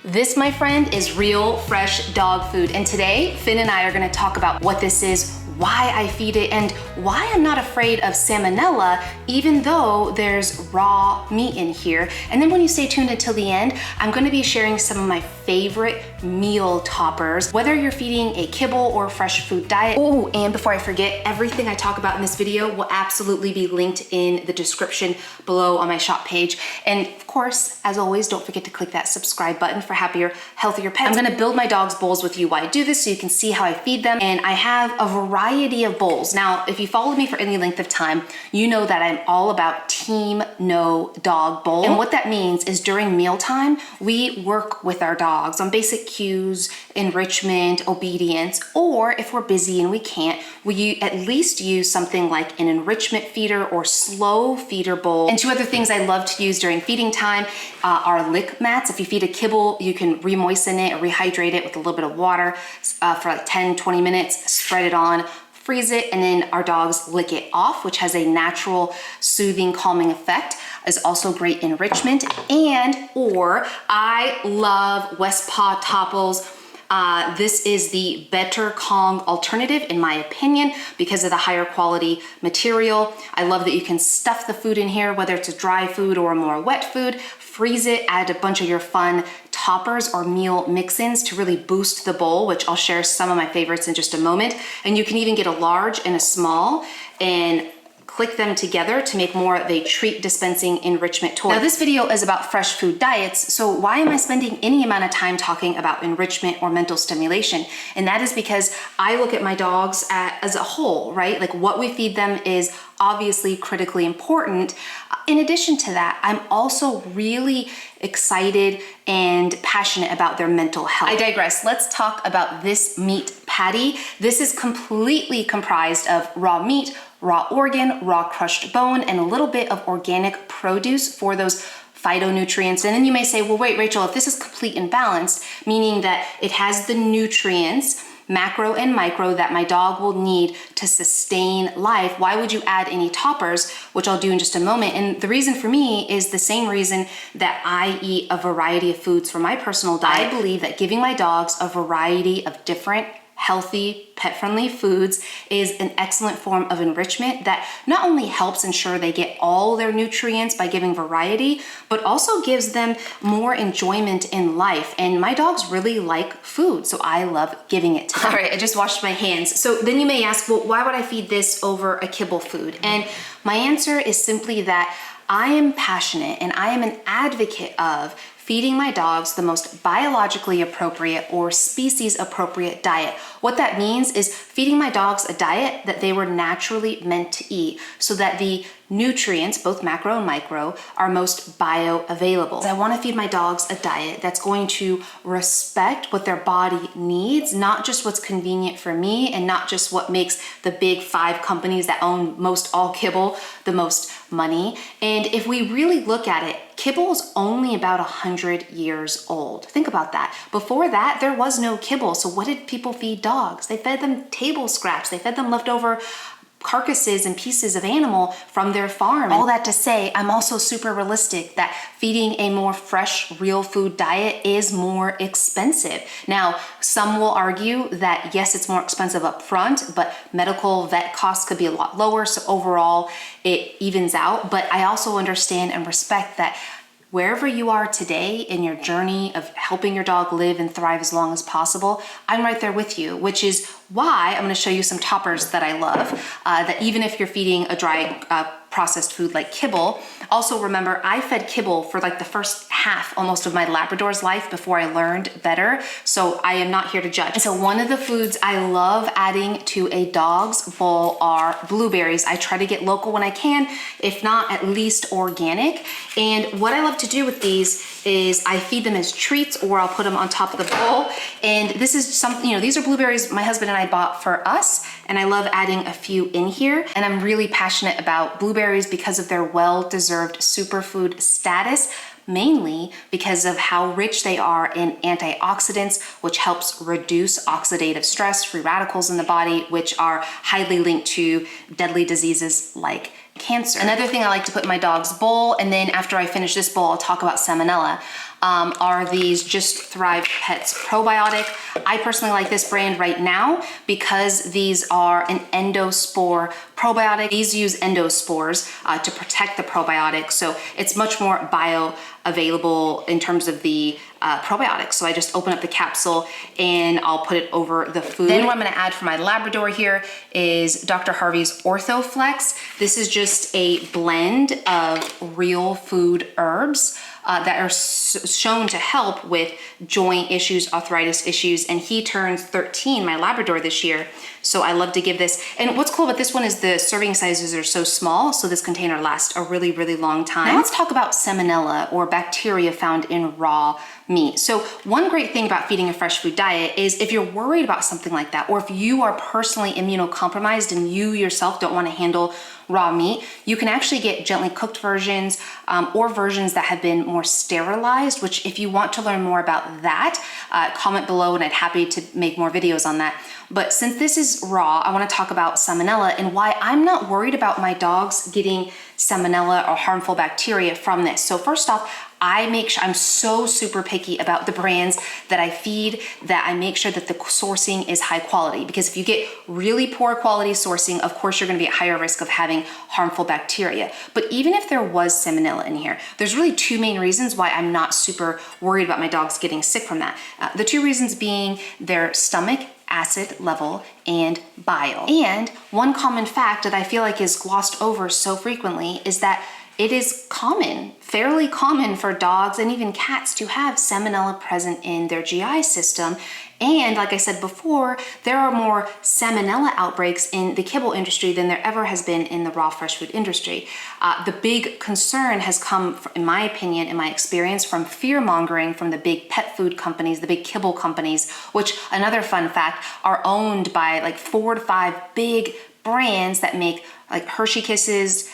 This, my friend, is real fresh dog food. And today, Finn and I are gonna talk about what this is, why I feed it, and why I'm not afraid of salmonella, even though there's raw meat in here. And then when you stay tuned until the end, I'm gonna be sharing some of my favorite meal toppers, whether you're feeding a kibble or fresh food diet. Oh, and before I forget, everything I talk about in this video will absolutely be linked in the description below on my shop page. And of course, as always, don't forget to click that subscribe button for happier, healthier pets. I'm gonna build my dog's bowls with you while I do this so you can see how I feed them. And I have a variety of bowls. Now, if you followed me for any length of time, you know that I'm all about team no dog bowl. And what that means is during mealtime, we work with our dogs on basic cues, enrichment, obedience, or if we're busy and we can't, we at least use something like an enrichment feeder or slow feeder bowl. And two other things I love to use during feeding time are lick mats. If you feed a kibble, you can re-moisten it or rehydrate it with a little bit of water for like 10, 20 minutes, spread it on, freeze it, and then our dogs lick it off, which has a natural soothing, calming effect. Is also great enrichment. Or I love West Paw Topples. This is the better Kong alternative in my opinion because of the higher quality material. I love that you can stuff the food in here, whether it's a dry food or a more wet food, freeze it, add a bunch of your fun toppers or meal mix-ins to really boost the bowl, which I'll share some of my favorites in just a moment. And you can even get a large and a small and click them together to make more of a treat dispensing enrichment toy. Now this video is about fresh food diets, so why am I spending any amount of time talking about enrichment or mental stimulation? And that is because I look at my dogs as a whole, right? Like what we feed them is obviously critically important. In addition to that, I'm also really excited and passionate about their mental health. I digress. Let's talk about this meat patty. This is completely comprised of raw meat, raw organ, raw crushed bone, and a little bit of organic produce for those phytonutrients. And then you may say, well, wait, Rachel, if this is complete and balanced, meaning that it has the nutrients, macro and micro, that my dog will need to sustain life, why would you add any toppers, which I'll do in just a moment? And the reason for me is the same reason that I eat a variety of foods for my personal diet. I believe that giving my dogs a variety of different healthy, pet-friendly foods is an excellent form of enrichment that not only helps ensure they get all their nutrients by giving variety, but also gives them more enjoyment in life. And my dogs really like food, so I love giving it to them. All right, I just washed my hands. So then you may ask, well, why would I feed this over a kibble food? And my answer is simply that I am passionate and I am an advocate of feeding my dogs the most biologically appropriate or species appropriate diet. What that means is feeding my dogs a diet that they were naturally meant to eat so that the nutrients, both macro and micro, are most bioavailable. I want to feed my dogs a diet that's going to respect what their body needs, not just what's convenient for me and not just what makes the big 5 companies that own most all kibble the most money. And if we really look at it, kibble is only about 100 years old. Think about that. Before that, there was no kibble. So what did people feed dogs? They fed them table scraps. They fed them leftover carcasses and pieces of animal from their farm. All that to say, I'm also super realistic that feeding a more fresh, real food diet is more expensive. Now, some will argue that yes, it's more expensive up front, but medical vet costs could be a lot lower. So overall, it evens out. But I also understand and respect that wherever you are today in your journey of helping your dog live and thrive as long as possible, I'm right there with you, which is why I'm gonna show you some toppers that I love, that even if you're feeding a dry processed food like kibble. Also remember, I fed kibble for like the first half almost of my Labrador's life before I learned better. So I am not here to judge. And so one of the foods I love adding to a dog's bowl are blueberries. I try to get local when I can, if not at least organic. And what I love to do with these is I feed them as treats or I'll put them on top of the bowl. And this is something, these are blueberries my husband and I bought for us. And I love adding a few in here. And I'm really passionate about blueberries because of their well-deserved superfood status, mainly because of how rich they are in antioxidants, which helps reduce oxidative stress, free radicals in the body, which are highly linked to deadly diseases like cancer. Another thing I like to put in my dog's bowl, and then after I finish this bowl, I'll talk about salmonella. are these Just Thrive Pets probiotic. I personally like this brand right now because these are an endospore probiotic. These use endospores to protect the probiotic, so it's much more bioavailable in terms of the probiotics. So I just open up the capsule and I'll put it over the food. Then what I'm gonna add for my Labrador here is Dr. Harvey's OrthoFlex. This is just a blend of real food herbs that are shown to help with joint issues, arthritis issues, and he turns 13, my Labrador, this year. So I love to give this. And what's cool about this one is the serving sizes are so small, so this container lasts a really, really long time. Now let's talk about Salmonella, or bacteria found in raw meat. So one great thing about feeding a fresh food diet is if you're worried about something like that, or if you are personally immunocompromised and you yourself don't want to handle raw meat, you can actually get gently cooked versions or versions that have been more sterilized, which if you want to learn more about that, comment below and I'd happy to make more videos on that. But since this is raw, I want to talk about Salmonella and why I'm not worried about my dogs getting Salmonella or harmful bacteria from this. So first off, I make sure I'm so super picky about the brands that I feed, that I make sure that the sourcing is high quality, because if you get really poor quality sourcing, of course you're going to be at higher risk of having harmful bacteria. But even if there was Salmonella in here, there's really two main reasons why I'm not super worried about my dogs getting sick from that. The two reasons being their stomach acid level and bile. And one common fact that I feel like is glossed over so frequently is that it is common, fairly common for dogs and even cats to have Salmonella present in their GI system. And like I said before, there are more Salmonella outbreaks in the kibble industry than there ever has been in the raw fresh food industry. The big concern has come, in my opinion, in my experience, from fear mongering from the big pet food companies, the big kibble companies, which, another fun fact, are owned by like 4 to 5 big brands that make like Hershey Kisses,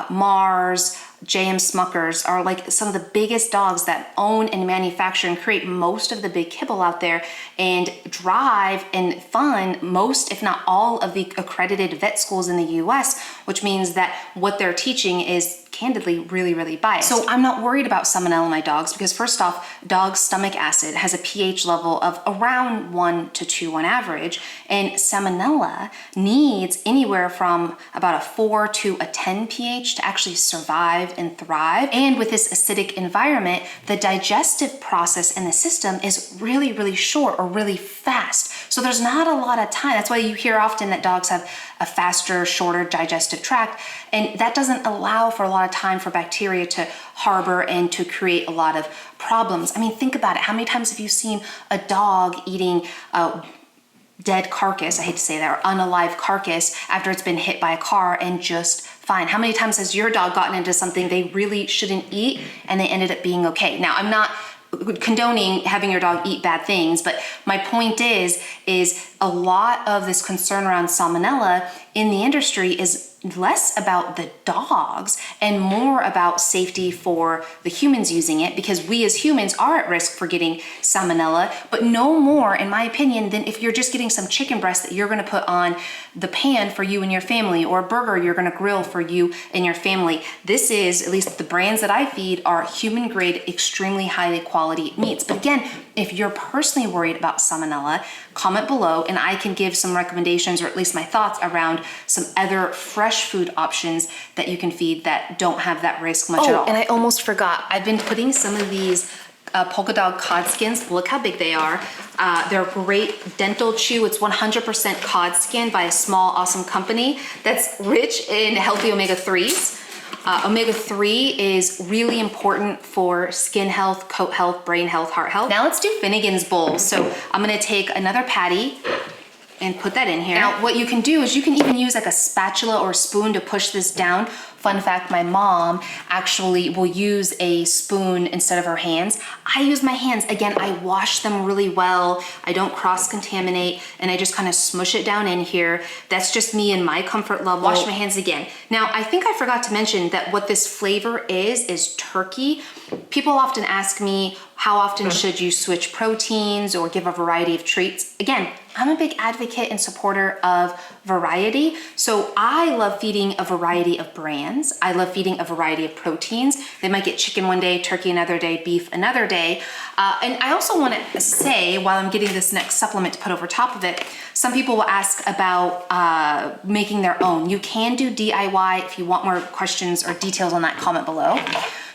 Mars, J.M. Smuckers are like some of the biggest dogs that own and manufacture and create most of the big kibble out there and drive and fund most, if not all, of the accredited vet schools in the US, which means that what they're teaching is candidly really, really biased. So I'm not worried about Salmonella in my dogs because first off, dog's stomach acid has a pH level of around 1 to 2 on average, and Salmonella needs anywhere from about a 4 to a 10 pH to actually survive and thrive. And with this acidic environment, the digestive process in the system is really, really short or really fast. So there's not a lot of time. That's why you hear often that dogs have a faster, shorter digestive tract, and that doesn't allow for a lot of time for bacteria to harbor and to create a lot of problems. I mean, think about it. How many times have you seen a dog eating a dead carcass, I hate to say that, or unalive carcass after it's been hit by a car and just fine? How many times has your dog gotten into something they really shouldn't eat and they ended up being okay? Now, I'm not condoning having your dog eat bad things, but my point is a lot of this concern around Salmonella in the industry is less about the dogs and more about safety for the humans using it, because we as humans are at risk for getting Salmonella, but no more, in my opinion, than if you're just getting some chicken breast that you're going to put on the pan for you and your family, or a burger you're going to grill for you and your family. This is, at least the brands that I feed, are human grade, extremely highly quality meats. But again, if you're personally worried about Salmonella, comment below and I can give some recommendations, or at least my thoughts around some other fresh food options that you can feed that don't have that risk much at all. And I almost forgot, I've been putting some of these polka dot cod skins. Look how big they are. They're great dental chew. It's 100% cod skin by a small, awesome company that's rich in healthy omega-3s. Omega-3 is really important for skin health, coat health, brain health, heart health. Now let's do Finnegan's bowl. So I'm gonna take another patty and put that in here. Now what you can do is you can even use like a spatula or a spoon to push this down. Fun fact, my mom actually will use a spoon instead of her hands. I use my hands. Again, I wash them really well. I don't cross-contaminate, and I just kind of smush it down in here. That's just me and my comfort level. Wash my hands again. Now, I think I forgot to mention that what this flavor is turkey. People often ask me, How often should you switch proteins or give a variety of treats? Again, I'm a big advocate and supporter of variety. So I love feeding a variety of brands. I love feeding a variety of proteins. They might get chicken one day, turkey another day, beef another day. And I also want to say, while I'm getting this next supplement to put over top of it, some people will ask about making their own. You can do DIY. If you want more questions or details on that, comment below.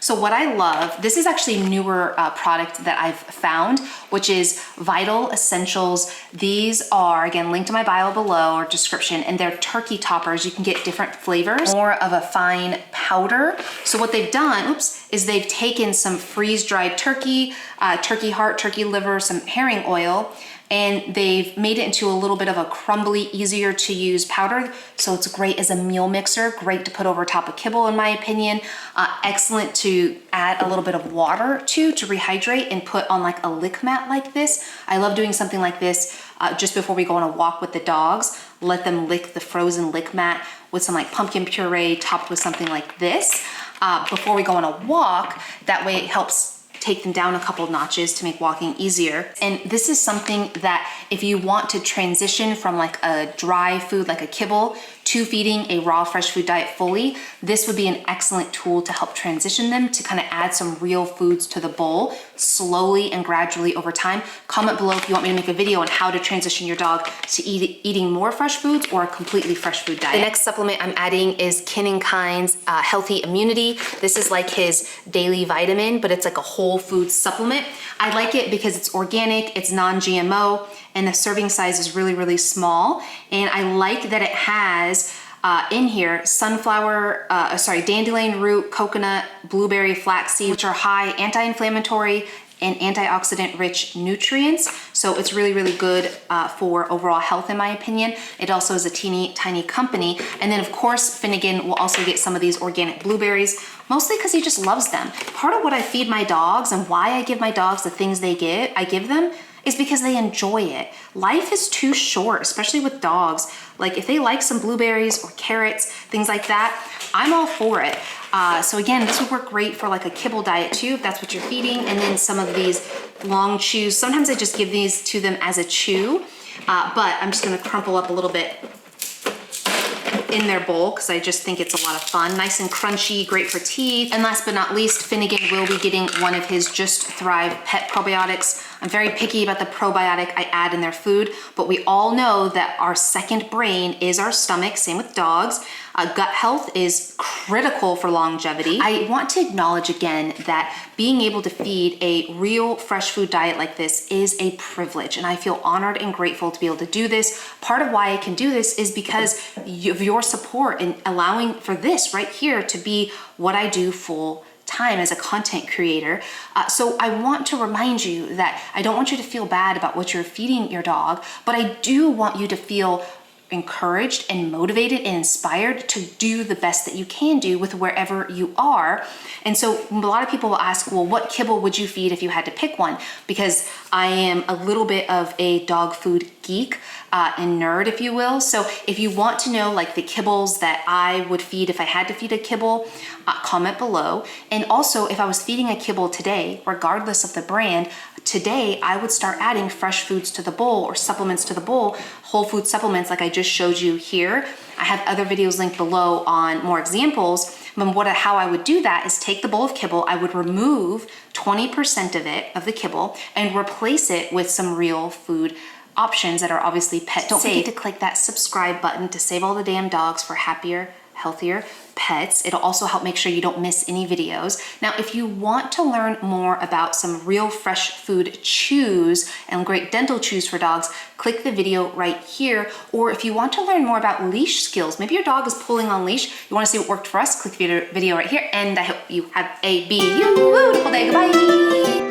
So what I love, this is actually a newer product that I've found, which is Vital Essentials. These are, again, linked to my bio below or description, and they're turkey toppers. You can get different flavors, more of a fine powder. So what they've done, is they've taken some freeze-dried turkey, turkey heart, turkey liver, some herring oil, and they've made it into a little bit of a crumbly, easier to use powder. So it's great as a meal mixer, great to put over top of kibble in my opinion. Excellent to add a little bit of water to rehydrate and put on like a lick mat like this. I love doing something like this just before we go on a walk with the dogs. Let them lick the frozen lick mat with some like pumpkin puree topped with something like this before we go on a walk. That way it helps take them down a couple notches to make walking easier. And this is something that if you want to transition from like a dry food like a kibble to feeding a raw fresh food diet fully, this would be an excellent tool to help transition them to kind of add some real foods to the bowl slowly and gradually over time. Comment below if you want me to make a video on how to transition your dog to eating more fresh foods or a completely fresh food diet. The next supplement I'm adding is Kin & Kind's Healthy Immunity. This is like his daily vitamin, but it's like a whole food supplement. I like it because it's organic, it's non-GMO, and the serving size is really, really small. And I like that it has in here dandelion root, coconut, blueberry, flaxseed, which are high anti-inflammatory and antioxidant rich nutrients. So it's really, really good for overall health in my opinion. It also is a teeny tiny company. And then of course, Finnegan will also get some of these organic blueberries, mostly because he just loves them. Part of what I feed my dogs and why I give my dogs the things I give them is because they enjoy it. Life is too short, especially with dogs. Like if they like some blueberries or carrots, things like that, I'm all for it. So again, this would work great for like a kibble diet too, if that's what you're feeding. And then some of these long chews, sometimes I just give these to them as a chew, but I'm just gonna crumple up a little bit in their bowl because I just think it's a lot of fun. Nice and crunchy, great for teeth. And last but not least, Finnegan will be getting one of his Just Thrive pet probiotics. I'm very picky about the probiotic I add in their food, but we all know that our second brain is our stomach, same with dogs. Gut health is critical for longevity. I want to acknowledge again that being able to feed a real fresh food diet like this is a privilege, and I feel honored and grateful to be able to do this. Part of why I can do this is because of your support in allowing for this right here to be what I do full time as a content creator. So I want to remind you that I don't want you to feel bad about what you're feeding your dog, but I do want you to feel encouraged and motivated and inspired to do the best that you can do with wherever you are. And so a lot of people will ask, well, what kibble would you feed if you had to pick one? Because I am a little bit of a dog food geek and nerd, if you will. So if you want to know like the kibbles that I would feed if I had to feed a kibble, comment below. And also if I was feeding a kibble today, regardless of the brand, today I would start adding fresh foods to the bowl or supplements to the bowl, whole food supplements like I just showed you here. I have other videos linked below on more examples. How I would do that is take the bowl of kibble, I would remove 20% of it, of the kibble, and replace it with some real food options that are obviously pet safe. Don't forget to click that subscribe button to save all the damn dogs for happier, healthier pets. It'll also help make sure you don't miss any videos. Now, if you want to learn more about some real fresh food chews and great dental chews for dogs, click the video right here. Or if you want to learn more about leash skills, maybe your dog is pulling on leash, you want to see what worked for us, click the video right here. And I hope you have a beautiful day. Goodbye.